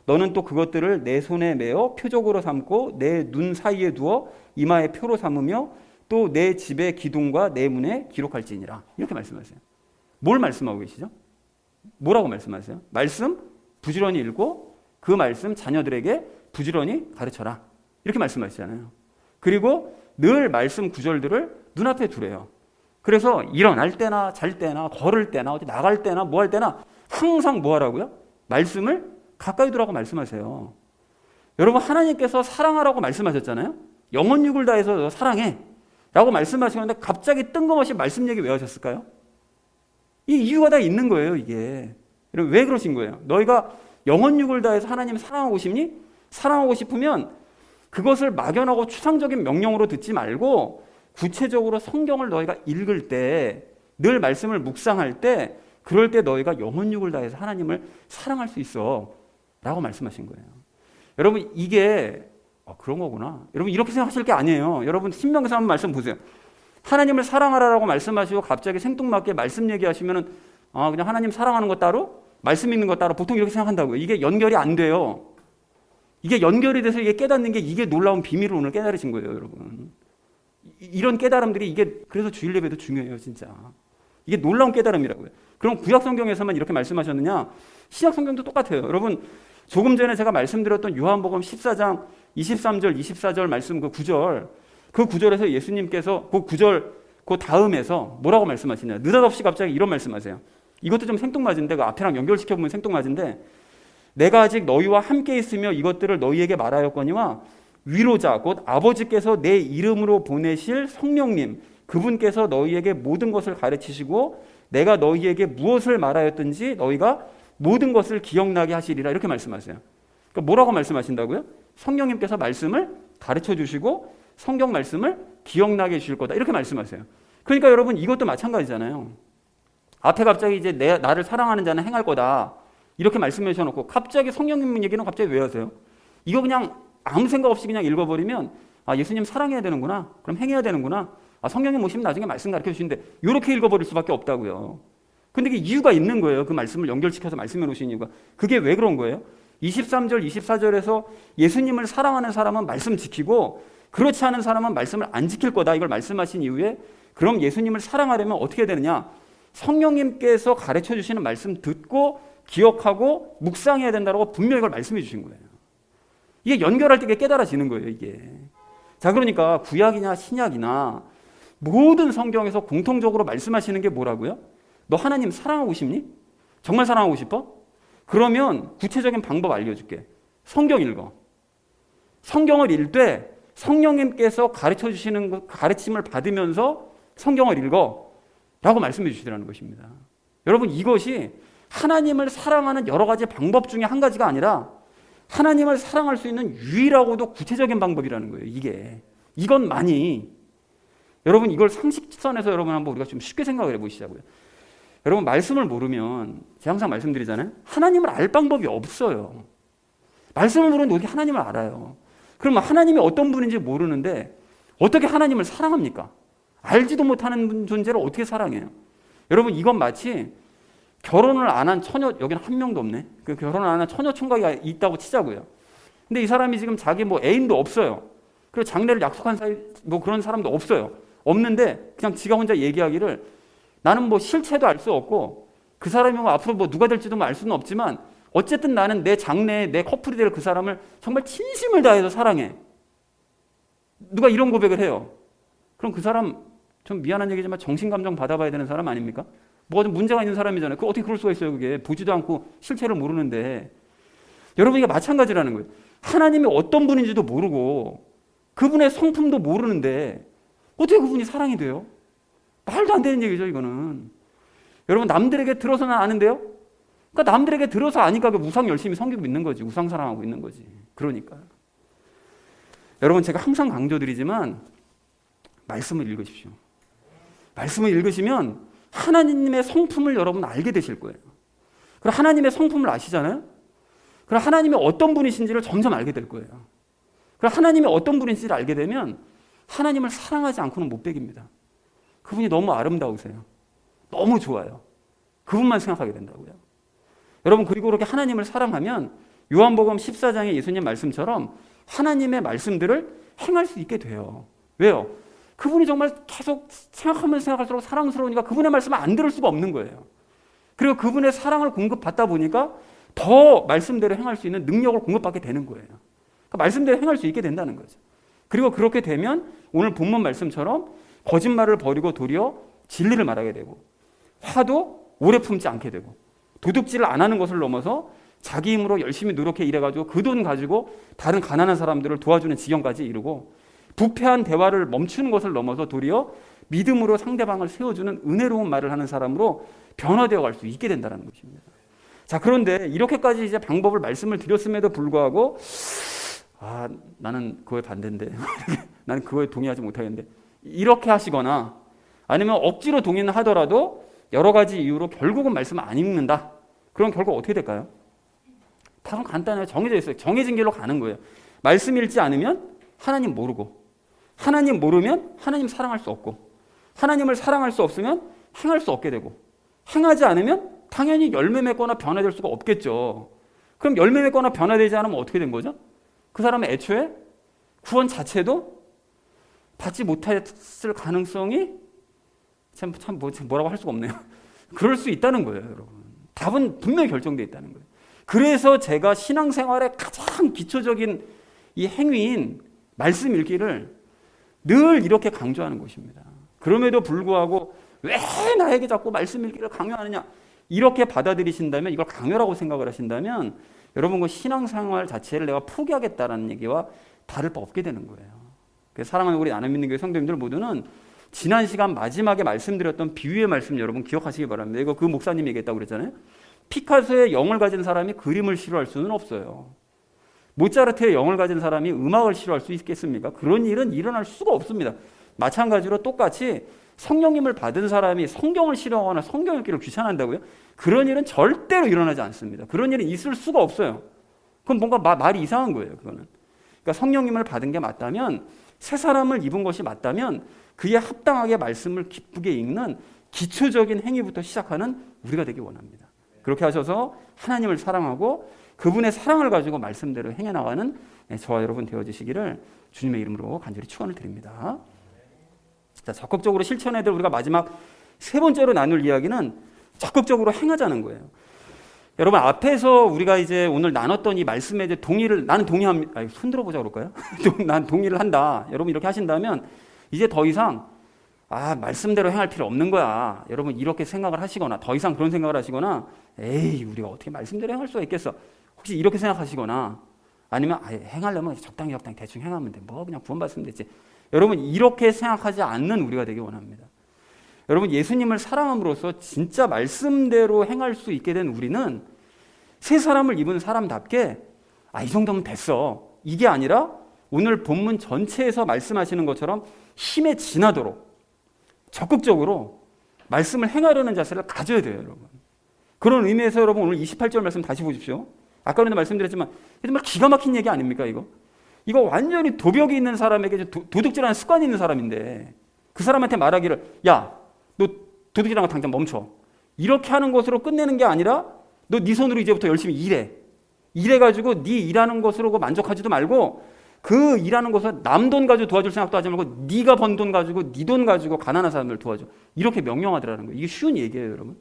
S1: 너는 또 그것들을 내 손에 메어 표적으로 삼고 내 눈 사이에 두어 이마에 표로 삼으며 또 내 집의 기둥과 내 문에 기록할지니라. 이렇게 말씀하세요. 뭘 말씀하고 계시죠? 뭐라고 말씀하세요? 말씀 부지런히 읽고 그 말씀 자녀들에게 부지런히 가르쳐라. 이렇게 말씀하시잖아요. 그리고 늘 말씀 구절들을 눈앞에 두래요. 그래서 일어날 때나 잘 때나 걸을 때나 어디 나갈 때나 뭐 할 때나 항상 뭐 하라고요? 말씀을 가까이 두라고 말씀하세요. 여러분 하나님께서 사랑하라고 말씀하셨잖아요. 영혼육을 다해서 너 사랑해 라고 말씀하시는데 갑자기 뜬금없이 말씀 얘기 왜 하셨을까요? 이 이유가 다 있는 거예요. 이게 여러분 왜 그러신 거예요? 너희가 영혼육을 다해서 하나님 사랑하고 싶니? 사랑하고 싶으면 그것을 막연하고 추상적인 명령으로 듣지 말고 구체적으로 성경을 너희가 읽을 때 늘 말씀을 묵상할 때 그럴 때 너희가 영혼육을 다해서 하나님을 사랑할 수 있어 라고 말씀하신 거예요. 여러분 이게 그런 거구나. 여러분 이렇게 생각하실 게 아니에요. 여러분 신명기서 한번 말씀 보세요. 하나님을 사랑하라고 말씀하시고 갑자기 생뚱맞게 말씀 얘기하시면은 그냥 하나님 사랑하는 것 따로 말씀 읽는 것 따로 보통 이렇게 생각한다고요. 이게 연결이 안 돼요. 이게 연결이 돼서 이게 깨닫는 게 이게 놀라운 비밀을 오늘 깨달으신 거예요, 여러분. 이런 깨달음들이 이게 그래서 주일 예배도 중요해요, 진짜. 이게 놀라운 깨달음이라고요. 그럼 구약 성경에서만 이렇게 말씀하셨느냐? 신약 성경도 똑같아요. 여러분 조금 전에 제가 말씀드렸던 요한복음 14장 23절 24절 말씀 그 구절에서 예수님께서 그 구절 그 다음에서 뭐라고 말씀하시냐? 느닷없이 갑자기 이런 말씀하세요. 이것도 좀 생뚱맞은데 그 앞에랑 연결시켜보면 생뚱맞은데 내가 아직 너희와 함께 있으며 이것들을 너희에게 말하였거니와 위로자 곧 아버지께서 내 이름으로 보내실 성령님 그분께서 너희에게 모든 것을 가르치시고 내가 너희에게 무엇을 말하였든지 너희가 모든 것을 기억나게 하시리라 이렇게 말씀하세요. 그러니까 뭐라고 말씀하신다고요? 성령님께서 말씀을 가르쳐 주시고 성경 말씀을 기억나게 해주실 거다 이렇게 말씀하세요. 그러니까 여러분 이것도 마찬가지잖아요. 앞에 갑자기 이제 나를 사랑하는 자는 행할 거다 이렇게 말씀해 주셔놓고 갑자기 성령님 얘기는 갑자기 왜 하세요? 이거 그냥 아무 생각 없이 그냥 읽어버리면 예수님 사랑해야 되는구나. 그럼 행해야 되는구나. 성령님 오시면 나중에 말씀 가르쳐 주시는데 이렇게 읽어버릴 수밖에 없다고요. 근데 이게 이유가 있는 거예요. 그 말씀을 연결시켜서 말씀해 놓으신 이유가. 그게 왜 그런 거예요? 23절, 24절에서 예수님을 사랑하는 사람은 말씀 지키고 그렇지 않은 사람은 말씀을 안 지킬 거다. 이걸 말씀하신 이후에 그럼 예수님을 사랑하려면 어떻게 되느냐? 성령님께서 가르쳐 주시는 말씀 듣고 기억하고 묵상해야 된다고 분명히 이걸 말씀해 주신 거예요. 이게 연결할 때 이게 깨달아지는 거예요. 이게. 자, 그러니까 구약이나 신약이나 모든 성경에서 공통적으로 말씀하시는 게 뭐라고요? 너 하나님 사랑하고 싶니? 정말 사랑하고 싶어? 그러면 구체적인 방법 알려줄게. 성경 읽어. 성경을 읽되 성령님께서 가르쳐 주시는 가르침을 받으면서 성경을 읽어 라고 말씀해 주시더라는 것입니다. 여러분 이것이 하나님을 사랑하는 여러 가지 방법 중에 한 가지가 아니라 하나님을 사랑할 수 있는 유일하고도 구체적인 방법이라는 거예요. 이것만이 여러분 이걸 상식선에서 여러분 한번 우리가 좀 쉽게 생각을 해보시자고요. 여러분 말씀을 모르면 제가 항상 말씀드리잖아요. 하나님을 알 방법이 없어요. 말씀을 모르는데 어떻게 하나님을 알아요? 그러면 하나님이 어떤 분인지 모르는데 어떻게 하나님을 사랑합니까? 알지도 못하는 존재를 어떻게 사랑해요? 여러분 이건 마치 결혼을 안 한 처녀, 여기는 한 명도 없네. 그 결혼을 안 한 처녀 총각이 있다고 치자고요. 근데 이 사람이 지금 자기 애인도 없어요. 그리고 장래를 약속한 사이 그런 사람도 없어요. 없는데 그냥 지가 혼자 얘기하기를 나는 실체도 알 수 없고 그 사람이 앞으로 누가 될지도 알 수는 없지만 어쨌든 나는 내 장래에 내 커플이 될 그 사람을 정말 진심을 다해서 사랑해. 누가 이런 고백을 해요. 그럼 그 사람 좀 미안한 얘기지만 정신감정 받아봐야 되는 사람 아닙니까? 뭐가 좀 문제가 있는 사람이잖아요. 어떻게 그럴 수가 있어요? 그게 보지도 않고 실체를 모르는데. 여러분 이게 마찬가지라는 거예요. 하나님이 어떤 분인지도 모르고 그분의 성품도 모르는데 어떻게 그분이 사랑이 돼요? 말도 안 되는 얘기죠, 이거는. 여러분 남들에게 들어서는 아는데요? 그러니까 남들에게 들어서 아니까 그 우상 열심히 섬기고 있는 거지. 우상 사랑하고 있는 거지. 그러니까. 여러분 제가 항상 강조드리지만 말씀을 읽으십시오. 말씀을 읽으시면 하나님의 성품을 여러분 알게 되실 거예요. 그럼 하나님의 성품을 아시잖아요. 그럼 하나님이 어떤 분이신지를 점점 알게 될 거예요. 그럼 하나님이 어떤 분인지를 알게 되면 하나님을 사랑하지 않고는 못 베깁니다. 그분이 너무 아름다우세요. 너무 좋아요. 그분만 생각하게 된다고요. 여러분 그리고 그렇게 하나님을 사랑하면 요한복음 14장의 예수님 말씀처럼 하나님의 말씀들을 행할 수 있게 돼요. 왜요? 그분이 정말 계속 생각하면 생각할수록 사랑스러우니까 그분의 말씀을 안 들을 수가 없는 거예요. 그리고 그분의 사랑을 공급받다 보니까 더 말씀대로 행할 수 있는 능력을 공급받게 되는 거예요. 그러니까 말씀대로 행할 수 있게 된다는 거죠. 그리고 그렇게 되면 오늘 본문 말씀처럼 거짓말을 버리고 도리어 진리를 말하게 되고 화도 오래 품지 않게 되고 도둑질을 안 하는 것을 넘어서 자기 힘으로 열심히 노력해 일해가지고 그 돈 가지고 다른 가난한 사람들을 도와주는 지경까지 이루고 부패한 대화를 멈추는 것을 넘어서 도리어 믿음으로 상대방을 세워주는 은혜로운 말을 하는 사람으로 변화되어 갈 수 있게 된다는 것입니다. 자, 그런데 이렇게까지 이제 방법을 말씀을 드렸음에도 불구하고 나는 그거에 반대인데 나는 그거에 동의하지 못하겠는데 이렇게 하시거나 아니면 억지로 동의는 하더라도 여러 가지 이유로 결국은 말씀을 안 읽는다. 그럼 결국 어떻게 될까요? 답은 간단해요. 정해져 있어요. 정해진 길로 가는 거예요. 말씀 읽지 않으면 하나님 모르고 하나님 모르면 하나님 사랑할 수 없고 하나님을 사랑할 수 없으면 행할 수 없게 되고 행하지 않으면 당연히 열매 맺거나 변화될 수가 없겠죠. 그럼 열매 맺거나 변화되지 않으면 어떻게 된 거죠? 그 사람은 애초에 구원 자체도 받지 못했을 가능성이 뭐라고 할 수가 없네요. 그럴 수 있다는 거예요, 여러분. 답은 분명히 결정되어 있다는 거예요. 그래서 제가 신앙생활의 가장 기초적인 이 행위인 말씀 읽기를 늘 이렇게 강조하는 것입니다. 그럼에도 불구하고 왜 나에게 자꾸 말씀 읽기를 강요하느냐 이렇게 받아들이신다면 이걸 강요라고 생각을 하신다면 여러분 그 신앙생활 자체를 내가 포기하겠다라는 얘기와 다를 바 없게 되는 거예요. 그래서 사랑하는 우리 나눔 믿는 교회 성도님들 모두는 지난 시간 마지막에 말씀드렸던 비유의 말씀 여러분 기억하시기 바랍니다. 이거 그 목사님이 얘기했다고 그랬잖아요. 피카소의 영을 가진 사람이 그림을 싫어할 수는 없어요. 모차르트의 영을 가진 사람이 음악을 싫어할 수 있겠습니까? 그런 일은 일어날 수가 없습니다. 마찬가지로 똑같이 성령님을 받은 사람이 성경을 싫어하거나 성경 읽기를 귀찮아한다고요? 그런 일은 절대로 일어나지 않습니다. 그런 일은 있을 수가 없어요. 그건 뭔가 말이 이상한 거예요. 그거는. 그러니까 성령님을 받은 게 맞다면 새 사람을 입은 것이 맞다면 그에 합당하게 말씀을 기쁘게 읽는 기초적인 행위부터 시작하는 우리가 되기 원합니다. 그렇게 하셔서 하나님을 사랑하고 그분의 사랑을 가지고 말씀대로 행해 나가는 저와 여러분 되어주시기를 주님의 이름으로 간절히 축원을 드립니다. 자, 적극적으로 실천해야 될 우리가 마지막 세 번째로 나눌 이야기는 적극적으로 행하자는 거예요. 여러분 앞에서 우리가 이제 오늘 나눴던 이 말씀에 이제 동의를 나는 동의합니다. 손 들어보자 그럴까요? 난 동의를 한다. 여러분 이렇게 하신다면 이제 더 이상 말씀대로 행할 필요 없는 거야. 여러분 이렇게 생각을 하시거나 더 이상 그런 생각을 하시거나 에이 우리가 어떻게 말씀대로 행할 수가 있겠어. 혹시 이렇게 생각하시거나 아니면 행하려면 적당히 대충 행하면 돼. 뭐 그냥 구원받으면 되지. 여러분 이렇게 생각하지 않는 우리가 되기 원합니다. 여러분 예수님을 사랑함으로써 진짜 말씀대로 행할 수 있게 된 우리는 새 사람을 입은 사람답게 이 정도면 됐어. 이게 아니라 오늘 본문 전체에서 말씀하시는 것처럼 힘에 지나도록 적극적으로 말씀을 행하려는 자세를 가져야 돼요, 여러분. 그런 의미에서 여러분 오늘 28절 말씀 다시 보십시오. 아까도 말씀드렸지만 정말 기가 막힌 얘기 아닙니까, 이거? 이거 완전히 도벽이 있는 사람에게 도둑질하는 습관이 있는 사람인데 그 사람한테 말하기를 야, 너 도둑질하는 거 당장 멈춰. 이렇게 하는 것으로 끝내는 게 아니라 너 네 손으로 이제부터 열심히 일해. 일해가지고 네 일하는 것으로 만족하지도 말고 그 일하는 것을 남 돈 가지고 도와줄 생각도 하지 말고 네가 번 돈 가지고 네 돈 가지고 가난한 사람들 도와줘. 이렇게 명령하더라는 거예요. 이게 쉬운 얘기예요, 여러분.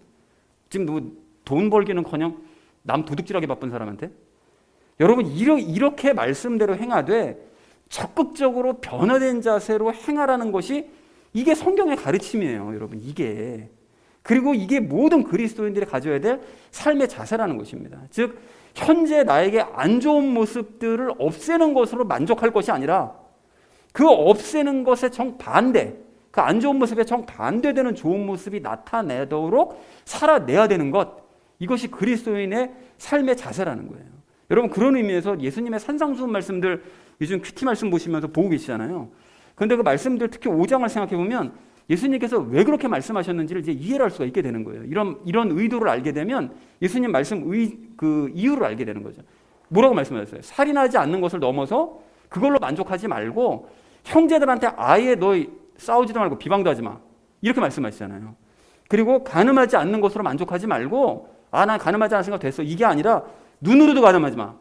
S1: 지금 돈 벌기는커녕 남 도둑질하기 바쁜 사람한테 여러분 이렇게 말씀대로 행하되 적극적으로 변화된 자세로 행하라는 것이 이게 성경의 가르침이에요, 여러분. 이게 그리고 이게 모든 그리스도인들이 가져야 될 삶의 자세라는 것입니다. 즉 현재 나에게 안 좋은 모습들을 없애는 것으로 만족할 것이 아니라 그 없애는 것의 정반대, 그 안 좋은 모습에 정반대되는 좋은 모습이 나타내도록 살아내야 되는 것, 이것이 그리스도인의 삶의 자세라는 거예요. 여러분 그런 의미에서 예수님의 산상수훈 말씀들 요즘 큐티 말씀 보시면서 보고 계시잖아요. 그런데 그 말씀들 특히 5장을 생각해 보면 예수님께서 왜 그렇게 말씀하셨는지를 이제 이해를 할 수가 있게 되는 거예요. 이런 의도를 알게 되면 예수님 말씀 그 이유를 알게 되는 거죠. 뭐라고 말씀하셨어요? 살인하지 않는 것을 넘어서 그걸로 만족하지 말고 형제들한테 아예 너 싸우지도 말고 비방도 하지 마. 이렇게 말씀하시잖아요. 그리고 가늠하지 않는 것으로 만족하지 말고 난 가늠하지 않은 생각 됐어. 이게 아니라 눈으로도 가늠하지 마.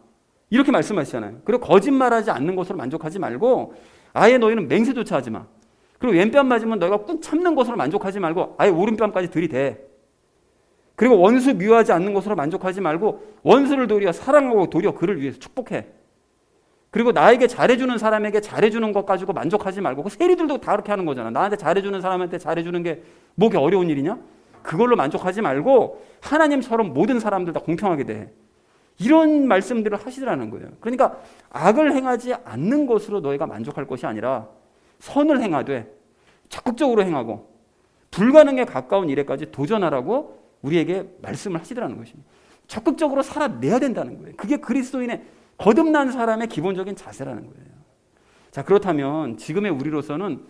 S1: 이렇게 말씀하시잖아요. 그리고 거짓말하지 않는 것으로 만족하지 말고 아예 너희는 맹세조차 하지 마. 그리고 왼뺨 맞으면 너희가 꾹 참는 것으로 만족하지 말고 아예 오른뺨까지 들이대. 그리고 원수 미워하지 않는 것으로 만족하지 말고 원수를 도리어 사랑하고 도리어 그를 위해서 축복해. 그리고 나에게 잘해주는 사람에게 잘해주는 것 가지고 만족하지 말고 그 세리들도 다 그렇게 하는 거잖아. 나한테 잘해주는 사람한테 잘해주는 게 뭐게 어려운 일이냐? 그걸로 만족하지 말고 하나님처럼 모든 사람들 다 공평하게 돼. 이런 말씀들을 하시더라는 거예요. 그러니까 악을 행하지 않는 것으로 너희가 만족할 것이 아니라 선을 행하되 적극적으로 행하고 불가능에 가까운 일에까지 도전하라고 우리에게 말씀을 하시더라는 것입니다. 적극적으로 살아내야 된다는 거예요. 그게 그리스도인의 거듭난 사람의 기본적인 자세라는 거예요. 자, 그렇다면 지금의 우리로서는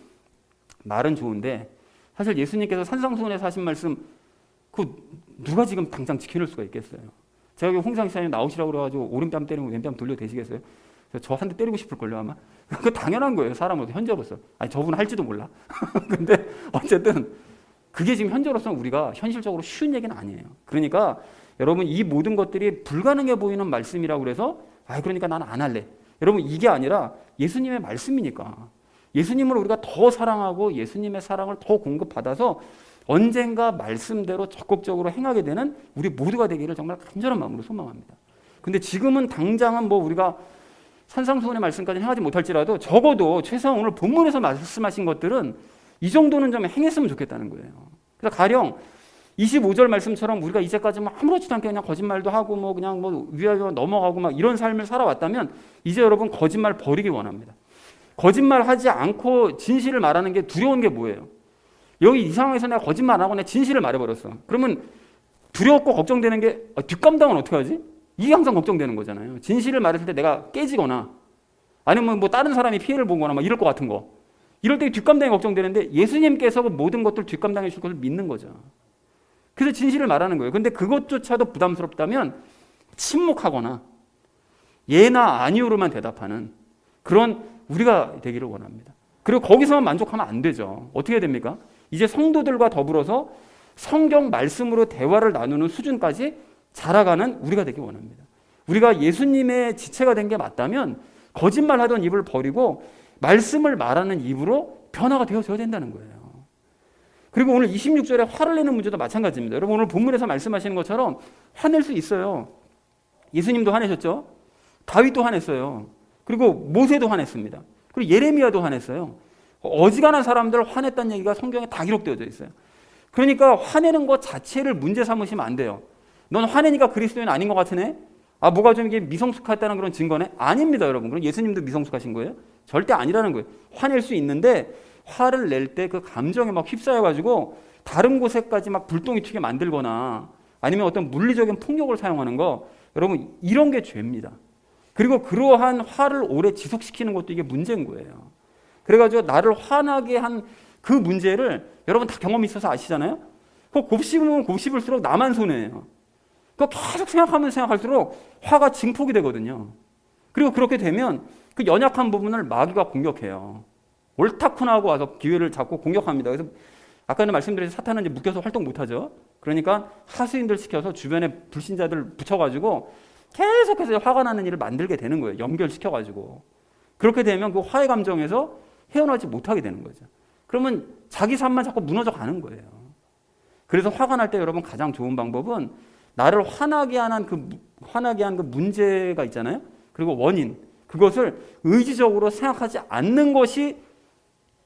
S1: 말은 좋은데 사실 예수님께서 산상수훈에서 하신 말씀 그 누가 지금 당장 지켜낼 수가 있겠어요? 제가 여기 홍상 시사님 나오시라고 그래가지고 오른뺨 때리고 왼뺨 돌려 대시겠어요? 저 한 대 때리고 싶을걸요 아마? 그거 당연한 거예요. 사람으로서 현재로서. 아니 저분은 할지도 몰라. 근데 어쨌든 그게 지금 현재로서는 우리가 현실적으로 쉬운 얘기는 아니에요. 그러니까 여러분 이 모든 것들이 불가능해 보이는 말씀이라고 그래서 그러니까 나는 안 할래. 여러분 이게 아니라 예수님의 말씀이니까 예수님을 우리가 더 사랑하고 예수님의 사랑을 더 공급받아서 언젠가 말씀대로 적극적으로 행하게 되는 우리 모두가 되기를 정말 간절한 마음으로 소망합니다. 근데 지금은 당장은 뭐 우리가 산상수훈의 말씀까지 행하지 못할지라도 적어도 최소한 오늘 본문에서 말씀하신 것들은 이 정도는 좀 행했으면 좋겠다는 거예요. 그래서 가령 25절 말씀처럼 우리가 이제까지 뭐 아무렇지도 않게 그냥 거짓말도 하고 뭐 그냥 뭐 위아래 넘어가고 막 이런 삶을 살아왔다면 이제 여러분 거짓말 버리기 원합니다. 거짓말 하지 않고 진실을 말하는 게 두려운 게 뭐예요? 여기 이 상황에서 내가 거짓말 안 하고 내가 진실을 말해버렸어. 그러면 두렵고 걱정되는 게 뒷감당은 어떻게 하지? 이게 항상 걱정되는 거잖아요. 진실을 말했을 때 내가 깨지거나 아니면 뭐 다른 사람이 피해를 보거나 막 이럴 것 같은 거. 이럴 때 뒷감당이 걱정되는데 예수님께서 그 모든 것들 뒷감당해 줄 것을 믿는 거죠. 그래서 진실을 말하는 거예요. 근데 그것조차도 부담스럽다면 침묵하거나 예나 아니오로만 대답하는 그런 우리가 되기를 원합니다. 그리고 거기서만 만족하면 안 되죠. 어떻게 해야 됩니까? 이제 성도들과 더불어서 성경 말씀으로 대화를 나누는 수준까지 자라가는 우리가 되기 원합니다. 우리가 예수님의 지체가 된 게 맞다면 거짓말하던 입을 버리고 말씀을 말하는 입으로 변화가 되어져야 된다는 거예요. 그리고 오늘 26절에 화를 내는 문제도 마찬가지입니다. 여러분 오늘 본문에서 말씀하시는 것처럼 화낼 수 있어요. 예수님도 화내셨죠? 다윗도 화냈어요. 그리고 모세도 화냈습니다. 그리고 예레미야도 화냈어요. 어지간한 사람들 화냈다는 얘기가 성경에 다 기록되어져 있어요. 그러니까 화내는 것 자체를 문제 삼으시면 안 돼요. 넌 화내니까 그리스도인 아닌 것 같으네? 뭐가 좀 이게 미성숙했다는 그런 증거네? 아닙니다, 여러분. 그럼 예수님도 미성숙하신 거예요? 절대 아니라는 거예요. 화낼 수 있는데 화를 낼 때 그 감정에 막 휩싸여가지고 다른 곳에까지 막 불똥이 튀게 만들거나 아니면 어떤 물리적인 폭력을 사용하는 거, 여러분 이런 게 죄입니다. 그리고 그러한 화를 오래 지속시키는 것도 이게 문제인 거예요. 그래가지고 나를 화나게 한 그 문제를 여러분 다 경험이 있어서 아시잖아요? 그 곱씹으면 곱씹을수록 나만 손해예요. 그 계속 생각하면 생각할수록 화가 증폭이 되거든요. 그리고 그렇게 되면 그 연약한 부분을 마귀가 공격해요. 옳다쿠나 하고 와서 기회를 잡고 공격합니다. 그래서 아까는 말씀드린 사탄은 이제 묶여서 활동 못하죠. 그러니까 하수인들 시켜서 주변에 불신자들 붙여가지고 계속해서 화가 나는 일을 만들게 되는 거예요. 연결시켜가지고. 그렇게 되면 그 화의 감정에서 헤어나지 못하게 되는 거죠. 그러면 자기 삶만 자꾸 무너져 가는 거예요. 그래서 화가 날 때 여러분 가장 좋은 방법은 나를 화나게 한 그 문제가 있잖아요. 그리고 원인. 그것을 의지적으로 생각하지 않는 것이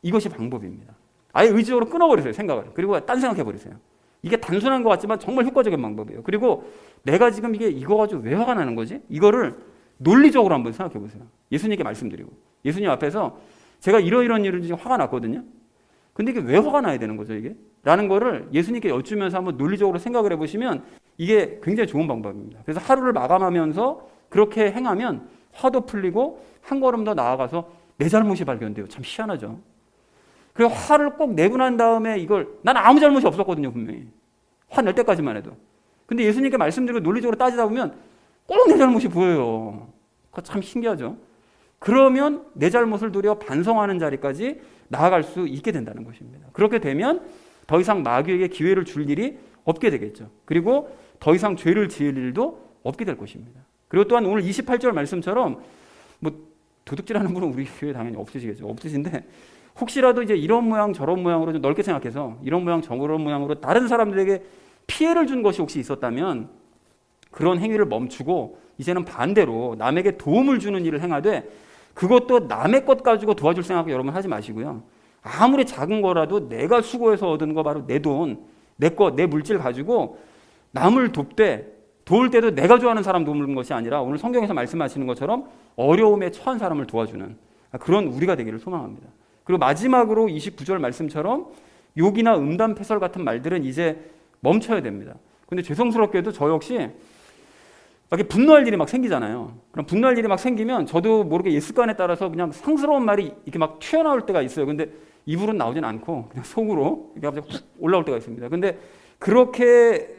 S1: 이것이 방법입니다. 아예 의지적으로 끊어버리세요. 생각을. 그리고 딴 생각해버리세요. 이게 단순한 것 같지만 정말 효과적인 방법이에요. 그리고 내가 지금 이거 가지고 왜 화가 나는 거지? 이거를 논리적으로 한번 생각해 보세요. 예수님께 말씀드리고. 예수님 앞에서 제가 이러이런 일을 지금 화가 났거든요. 근데 이게 왜 화가 나야 되는 거죠, 이게? 라는 거를 예수님께 여쭈면서 한번 논리적으로 생각을 해보시면 이게 굉장히 좋은 방법입니다. 그래서 하루를 마감하면서 그렇게 행하면 화도 풀리고 한 걸음 더 나아가서 내 잘못이 발견돼요. 참 희한하죠. 그래서 화를 꼭 내고 난 다음에 이걸 난 아무 잘못이 없었거든요. 분명히. 화낼 때까지만 해도. 근데 예수님께 말씀드리고 논리적으로 따지다 보면 꼭 내 잘못이 보여요. 그거 참 신기하죠. 그러면 내 잘못을 도려 반성하는 자리까지 나아갈 수 있게 된다는 것입니다. 그렇게 되면 더 이상 마귀에게 기회를 줄 일이 없게 되겠죠. 그리고 더 이상 죄를 지을 일도 없게 될 것입니다. 그리고 또한 오늘 28절 말씀처럼 뭐 도둑질하는 분은 우리 교회에 당연히 없으시겠죠. 없으신데 혹시라도 이제 이런 모양 저런 모양으로 좀 넓게 생각해서 이런 모양 저런 모양으로 다른 사람들에게 피해를 준 것이 혹시 있었다면 그런 행위를 멈추고 이제는 반대로 남에게 도움을 주는 일을 행하되 그것도 남의 것 가지고 도와줄 생각 여러분 하지 마시고요. 아무리 작은 거라도 내가 수고해서 얻은 거 바로 내 돈, 내 것, 내 물질 가지고 남을 도울 때도 내가 좋아하는 사람 도우는 것이 아니라 오늘 성경에서 말씀하시는 것처럼 어려움에 처한 사람을 도와주는 그런 우리가 되기를 소망합니다. 그리고 마지막으로 29절 말씀처럼 욕이나 음담패설 같은 말들은 이제 멈춰야 됩니다. 근데 죄송스럽게도 저 역시 이렇게 분노할 일이 막 생기잖아요. 그럼 분노할 일이 막 생기면 저도 모르게 옛 습관에 따라서 그냥 상스러운 말이 이렇게 막 튀어나올 때가 있어요. 근데 입으로는 나오진 않고 그냥 속으로 이렇게 갑자기 훅 올라올 때가 있습니다. 근데 그렇게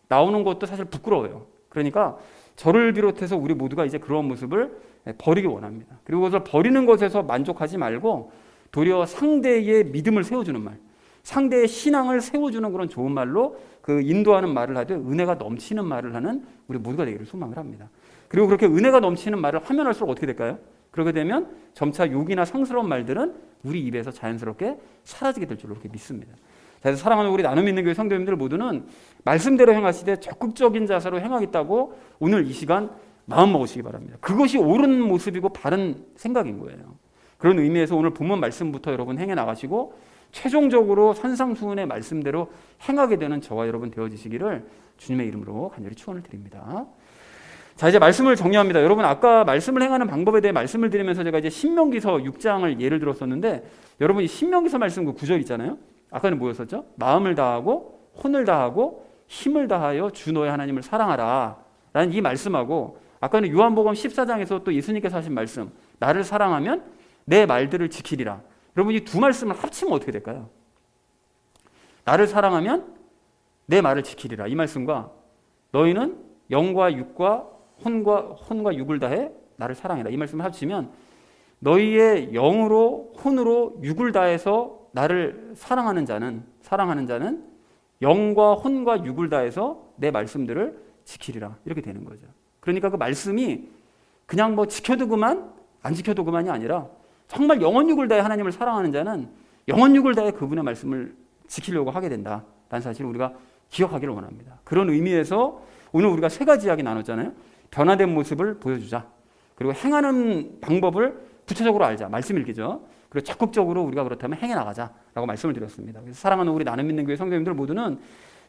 S1: 나오는 것도 사실 부끄러워요. 그러니까 저를 비롯해서 우리 모두가 이제 그런 모습을 버리기 원합니다. 그리고 그것을 버리는 것에서 만족하지 말고 도리어 상대의 믿음을 세워주는 말, 상대의 신앙을 세워주는 그런 좋은 말로 그 인도하는 말을 하되 은혜가 넘치는 말을 하는 우리 모두가 되기를 소망을 합니다. 그리고 그렇게 은혜가 넘치는 말을 하면 할수록 어떻게 될까요? 그렇게 되면 점차 욕이나 상스러운 말들은 우리 입에서 자연스럽게 사라지게 될 줄로 그렇게 믿습니다. 그래서 사랑하는 우리 나눔 있는 교회 성도님들 모두는 말씀대로 행하시되 적극적인 자세로 행하겠다고 오늘 이 시간 마음 먹으시기 바랍니다. 그것이 옳은 모습이고 바른 생각인 거예요. 그런 의미에서 오늘 본문 말씀부터 여러분 행해 나가시고 최종적으로 산상수훈의 말씀대로 행하게 되는 저와 여러분 되어지시기를 주님의 이름으로 간절히 축원을 드립니다. 자, 이제 말씀을 정리합니다. 여러분 아까 말씀을 행하는 방법에 대해 말씀을 드리면서 제가 이제 신명기서 6장을 예를 들었었는데 여러분 이 신명기서 말씀 그 9절 있잖아요. 아까는 뭐였었죠? 마음을 다하고 혼을 다하고 힘을 다하여 주 너의 하나님을 사랑하라 라는 이 말씀하고 아까는 요한복음 14장에서 또 예수님께서 하신 말씀 나를 사랑하면 내 말들을 지키리라. 여러분 이 두 말씀을 합치면 어떻게 될까요? 나를 사랑하면 내 말을 지키리라. 이 말씀과 너희는 영과 육과 혼과 육을 다해 나를 사랑해라. 이 말씀을 합치면 너희의 영으로 혼으로 육을 다해서 나를 사랑하는 자는 영과 혼과 육을 다해서 내 말씀들을 지키리라. 이렇게 되는 거죠. 그러니까 그 말씀이 그냥 뭐 지켜도 그만 안 지켜도 그만이 아니라 정말 영혼육을 다해 하나님을 사랑하는 자는 영혼육을 다해 그분의 말씀을 지키려고 하게 된다라는 사실을 우리가 기억하기를 원합니다. 그런 의미에서 오늘 우리가 세 가지 이야기 나눴잖아요. 변화된 모습을 보여주자. 그리고 행하는 방법을 구체적으로 알자. 말씀 읽기죠. 그리고 적극적으로 우리가 그렇다면 행해 나가자라고 말씀을 드렸습니다. 그래서 사랑하는 우리 나눔 있는 교회 성도님들 모두는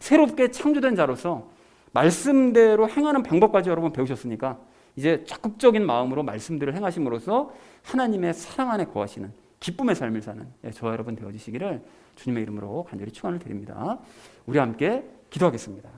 S1: 새롭게 창조된 자로서 말씀대로 행하는 방법까지 여러분 배우셨으니까 이제 적극적인 마음으로 말씀들을 행하심으로써 하나님의 사랑 안에 거하시는 기쁨의 삶을 사는 저와 여러분 되어지시기를 주님의 이름으로 간절히 축원을 드립니다. 우리 함께 기도하겠습니다.